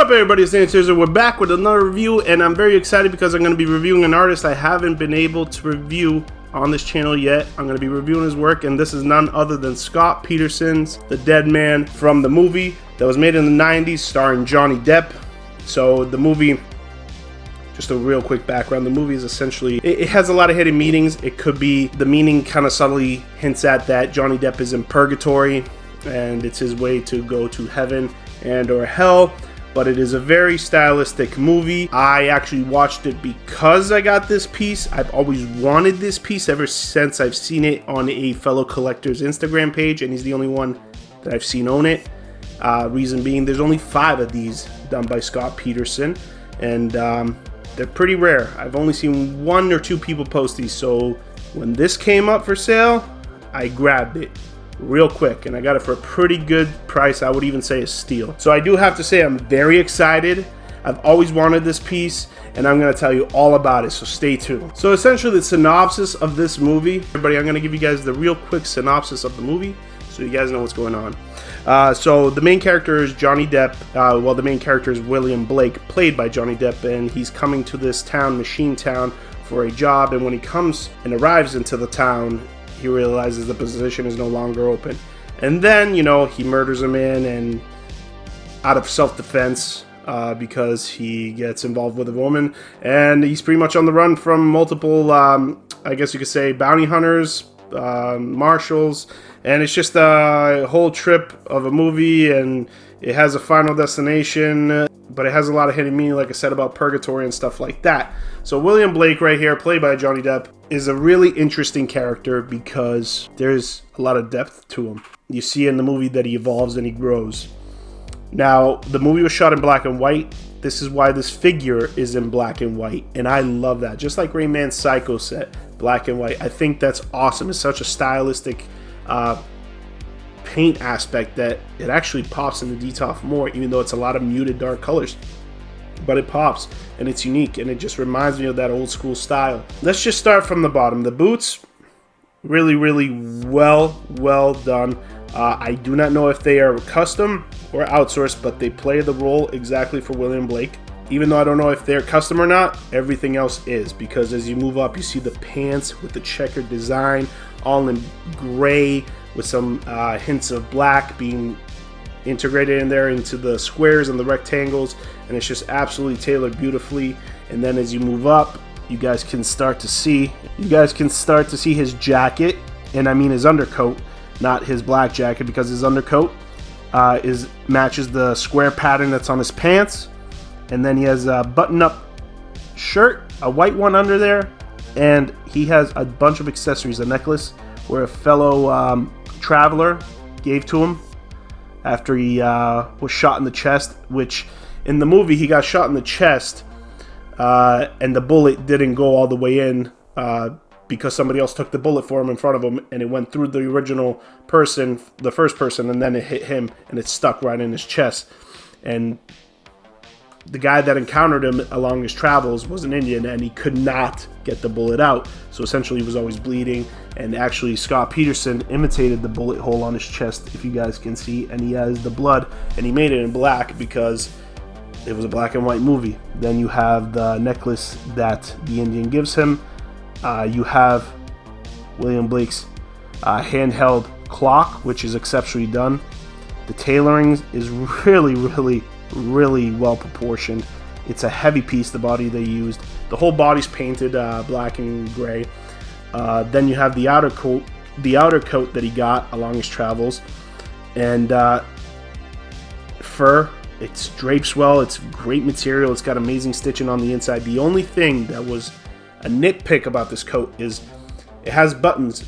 What up, everybody? It's TERZO. We're back with another review, and I'm very excited because I'm going to be reviewing an artist I haven't been able to review on this channel yet. I'm going to be reviewing his work, and this is none other than Scott Pettersen's The Deadman from the movie that was made in the 90s starring Johnny Depp. So the movie, just a real quick background, the movie is essentially, it has a lot of hidden meanings. It could be, the meaning kind of subtly hints at that Johnny Depp is in purgatory and it's his way to go to heaven and or hell. But it is a very stylistic movie. I actually watched it because I got this piece. I've always wanted this piece ever since I've seen it on a fellow collector's Instagram page, and he's the only one that I've seen own it. Reason being, there's only 5 of these done by Scott Pettersen, and they're pretty rare. I've only seen 1 or 2 people post these, so when this came up for sale, I grabbed it real quick, and I got it for a pretty good price. I would even say a steal. So I do have to say I'm very excited. I've always wanted this piece, and I'm going to tell you all about it, so stay tuned. So essentially the synopsis of this movie, everybody, I'm going to give you guys the real quick synopsis of the movie so you guys know what's going on. So the main character is Johnny Depp. Well, the main character is William Blake, played by Johnny Depp, and he's coming to this town, Machine Town, for a job. And when he comes and arrives into the town, he realizes the position is no longer open. And then, you know, he murders a man, and out of self-defense, because he gets involved with a woman, and he's pretty much on the run from multiple, I guess you could say, bounty hunters, marshals, and it's just a whole trip of a movie, and it has a final destination, but it has a lot of hidden meaning, like I said, about purgatory and stuff like that. So William Blake right here, played by Johnny Depp, is a really interesting character because there's a lot of depth to him. You see in the movie that he evolves and he grows. Now, the movie was shot in black and white. This is why this figure is in black and white, and I love that. Just like Rain Man's Psycho set, black and white. I think that's awesome. It's such a stylistic paint aspect that it actually pops in the detail more, even though it's a lot of muted dark colors. But it pops, and it's unique, and it just reminds me of that old school style. Let's just start from the bottom. The boots, really, really well done. I do not know if they are custom or outsourced, but they play the role exactly for William Blake. Even though I don't know if they're custom or not, everything else is, because as you move up, you see the pants with the checkered design, all in gray with some hints of black being integrated in there into the squares and the rectangles, and it's just absolutely tailored beautifully. And then as you move up, you guys can start to see his jacket, and I mean his undercoat, not his black jacket, because his undercoat matches the square pattern that's on his pants. And then he has a button-up shirt, a white one under there, and he has a bunch of accessories, a necklace where a fellow traveler gave to him after he was shot in the chest, which in the movie he got shot in the chest, and the bullet didn't go all the way in because somebody else took the bullet for him in front of him, and it went through the original person, the first person, and then it hit him, and it stuck right in his chest. And the guy that encountered him along his travels was an Indian, and he could not get the bullet out. So essentially he was always bleeding, and actually Scott Pettersen imitated the bullet hole on his chest, if you guys can see, and he has the blood, and he made it in black because it was a black and white movie. Then you have the necklace that the Indian gives him. You have William Blake's handheld clock, which is exceptionally done. The tailoring is really well proportioned. It's a heavy piece, the body they used. The whole body's painted black and gray. Then you have the outer coat that he got along his travels, and fur. It drapes well. It's great material. It's got amazing stitching on the inside. The only thing that was a nitpick about this coat is it has buttons,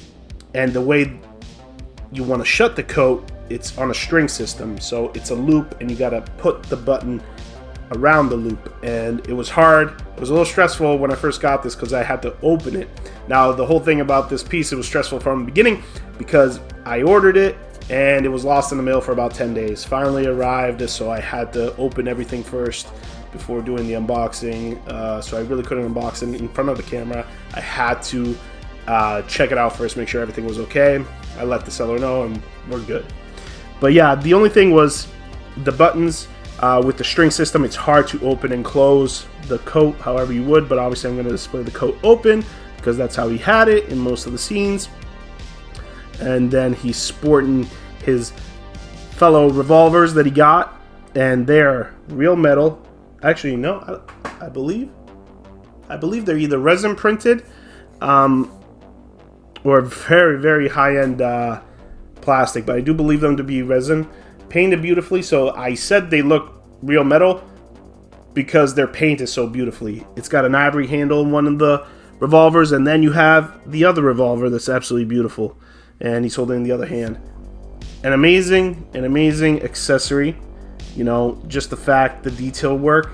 and the way you want to shut the coat, it's on a string system, so it's a loop, and you gotta put the button around the loop, and it was hard. It was a little stressful when I first got this because I had to open it. Now, the whole thing about this piece, it was stressful from the beginning because I ordered it and it was lost in the mail for about 10 days. Finally arrived, so I had to open everything first before doing the unboxing, so I really couldn't unbox it in front of the camera. I had to check it out first, make sure everything was okay. I let the seller know, and we're good. But yeah, the only thing was the buttons. With the string system, it's hard to open and close the coat however you would, but obviously I'm going to display the coat open because that's how he had it in most of the scenes. And then he's sporting his fellow revolvers that he got, and they're real metal. Actually, no, I believe they're either resin printed or very, very high-end plastic, but I do believe them to be resin, painted beautifully. So I said they look real metal because their paint is so beautifully. It's got an ivory handle in one of the revolvers, and then you have the other revolver that's absolutely beautiful, and he's holding the other hand. An amazing accessory. You know, just the fact, the detail work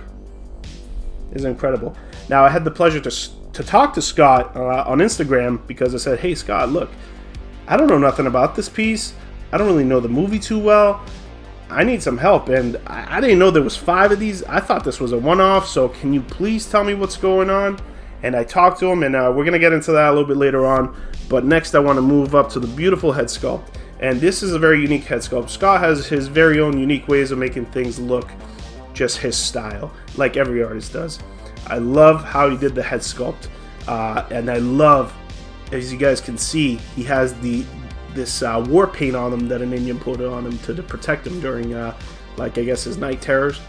is incredible. Now, I had the pleasure to talk to Scott on Instagram because I said, hey, Scott, look, I don't know nothing about this piece. I don't really know the movie too well. I need some help, and I didn't know there was 5 of these. I thought this was a one-off, so can you please tell me what's going on? And I talked to him, and we're going to get into that a little bit later on. But next, I want to move up to the beautiful head sculpt. And this is a very unique head sculpt. Scott has his very own unique ways of making things look just his style, like every artist does. I love how he did the head sculpt. And I love, as you guys can see, he has this war paint on him that an Indian put on him to protect him during, like, I guess, his night terrors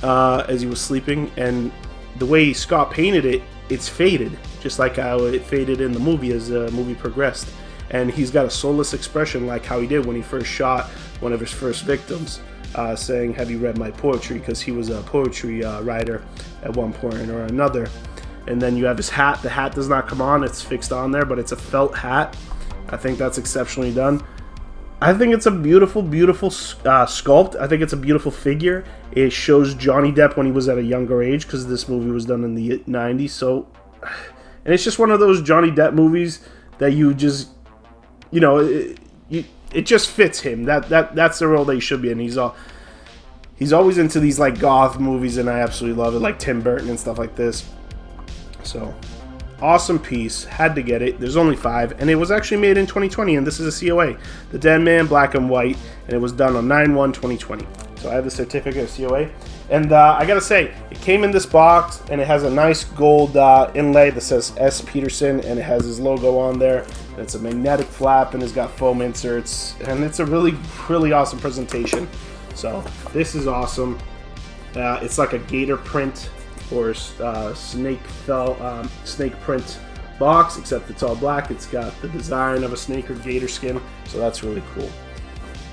as he was sleeping. And the way Scott painted it, it's faded, just like how it faded in the movie as the movie progressed. And he's got a soulless expression like how he did when he first shot one of his first victims, saying, have you read my poetry? Because he was a poetry writer at one point or another. And then you have his hat. The hat does not come on. It's fixed on there, but it's a felt hat. I think that's exceptionally done. I think it's a beautiful, beautiful sculpt. I think it's a beautiful figure. It shows Johnny Depp when he was at a younger age because this movie was done in the 90s. So, and it's just one of those Johnny Depp movies that you just, you know, it just fits him. That's the role that he should be in. He's always into these like goth movies, and I absolutely love it, like Tim Burton and stuff like this. So, awesome piece. Had to get it. There's only 5, and it was actually made in 2020, and this is a COA. The Deadman, black and white, and it was done on 9/1/2020. So I have the certificate of COA. And I gotta say, it came in this box, and it has a nice gold inlay that says S. Pettersen, and it has his logo on there. And it's a magnetic flap, and it's got foam inserts, and it's a really, really awesome presentation. So this is awesome. It's like a gator print or snake print box, except it's all black. It's got the design of a snake or gator skin, so that's really cool.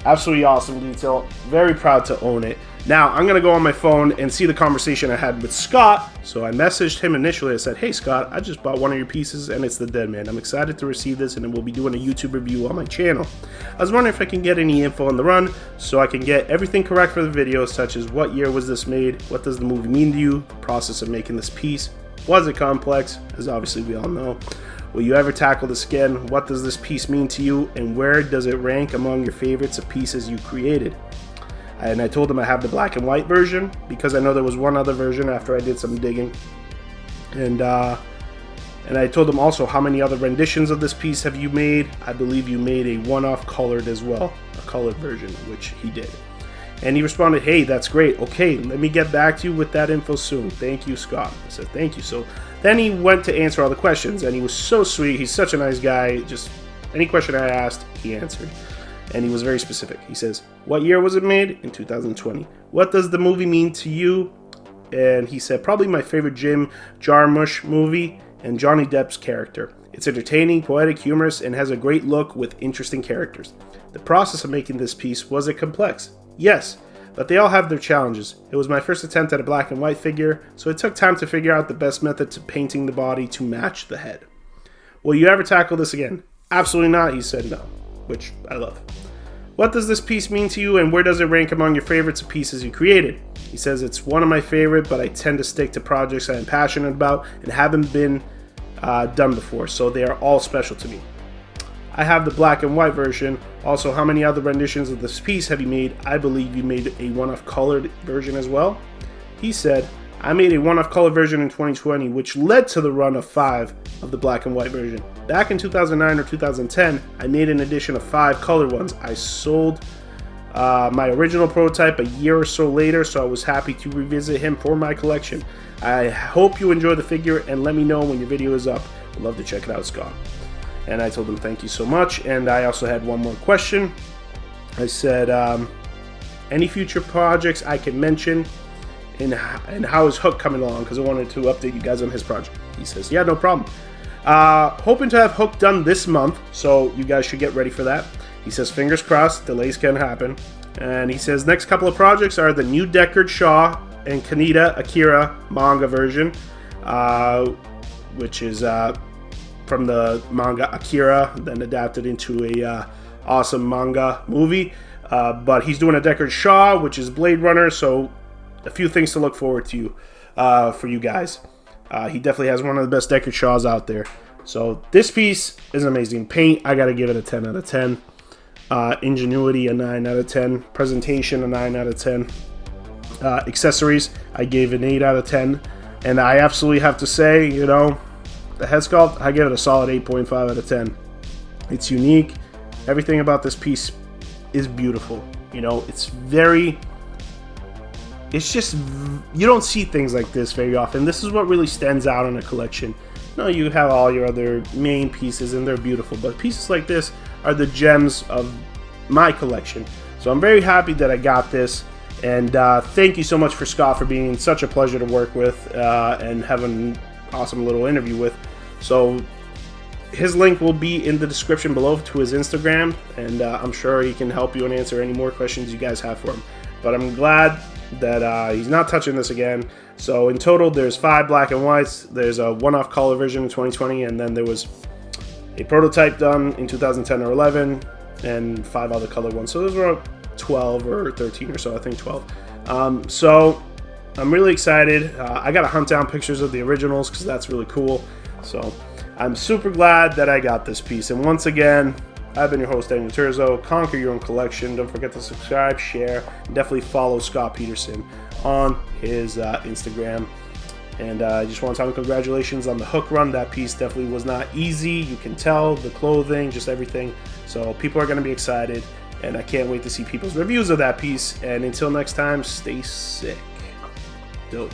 Absolutely awesome detail. Very proud to own it. Now, I'm going to go on my phone and see the conversation I had with Scott. So I messaged him initially. I said, hey, Scott, I just bought one of your pieces, and it's the Deadman. I'm excited to receive this, and we'll be doing a YouTube review on my channel. I was wondering if I can get any info on the run so I can get everything correct for the video, such as what year was this made, what does the movie mean to you, the process of making this piece, was it complex, as obviously we all know. Will you ever tackle this again? What does this piece mean to you, and where does it rank among your favorites of pieces you created? And I told him I have the black and white version because I know there was one other version after I did some digging. And I told him also, how many other renditions of this piece have you made? I believe you made a one-off colored as well, a colored version, which he did. And he responded, hey, that's great. Okay, let me get back to you with that info soon. Thank you, Scott. I said, thank you. So then he went to answer all the questions, and he was so sweet. He's such a nice guy. Just any question I asked, he answered. And he was very specific. He says, what year was it made? In 2020. What does the movie mean to you? And he said, probably my favorite Jim Jarmusch movie and Johnny Depp's character. It's entertaining, poetic, humorous, and has a great look with interesting characters. The process of making this piece, was it complex? Yes, but they all have their challenges. It was my first attempt at a black and white figure, so it took time to figure out the best method to painting the body to match the head. Will you ever tackle this again? Absolutely not, he said no, which I love. What does this piece mean to you, and where does it rank among your favorites of pieces you created? He says it's one of my favorite, but I tend to stick to projects I'm passionate about and haven't been done before, so they are all special to me. I have the black and white version. Also, how many other renditions of this piece have you made? I believe you made a one-off colored version as well. He said, I made a one-off color version in 2020, which led to the run of 5 of the black and white version. Back in 2009 or 2010, I made an edition of 5 colored ones. I sold my original prototype a year or so later, so I was happy to revisit him for my collection. I hope you enjoy the figure, and let me know when your video is up. I'd love to check it out, Scott. And I told him thank you so much, and I also had one more question. I said, any future projects I can mention, and how is Hook coming along, because I wanted to update you guys on his project. He says, yeah, no problem. Hoping to have Hook done this month, so you guys should get ready for that. He says, fingers crossed, delays can happen. And he says, next couple of projects are the new Deckard Shaw and Kaneda Akira manga version, which is from the manga Akira, then adapted into a awesome manga movie. But he's doing a Deckard Shaw, which is Blade Runner, so a few things to look forward to for you guys. He definitely has one of the best Deckard Shaws out there. So this piece is amazing. Paint, I gotta give it a 10 out of 10. Ingenuity, a 9 out of 10. Presentation, a 9 out of 10. Accessories, I gave an 8 out of 10. And I absolutely have to say, you know, the head sculpt, I give it a solid 8.5 out of 10. It's unique. Everything about this piece is beautiful. You know, it's just, you don't see things like this very often. This is what really stands out in a collection. You know, you have all your other main pieces and they're beautiful, but pieces like this are the gems of my collection. So I'm very happy that I got this, and thank you so much for Scott for being such a pleasure to work with and having an awesome little interview with. So his link will be in the description below to his Instagram, and I'm sure he can help you and answer any more questions you guys have for him. But I'm glad that he's not touching this again. So in total, there's 5 black and whites. There's a one-off color version in 2020, and then there was a prototype done in 2010 or 11, and 5 other color ones. So those were 12 or 13 or so, I think 12. So I'm really excited. I got to hunt down pictures of the originals because that's really cool. So I'm super glad that I got this piece. And once again, I've been your host, Daniel TERZO. Conquer your own collection. Don't forget to subscribe, share, and definitely follow Scott Pettersen on his Instagram. And I just want to tell him congratulations on the Hook run. That piece definitely was not easy. You can tell the clothing, just everything. So people are going to be excited, and I can't wait to see people's reviews of that piece. And until next time, stay sick. Dope.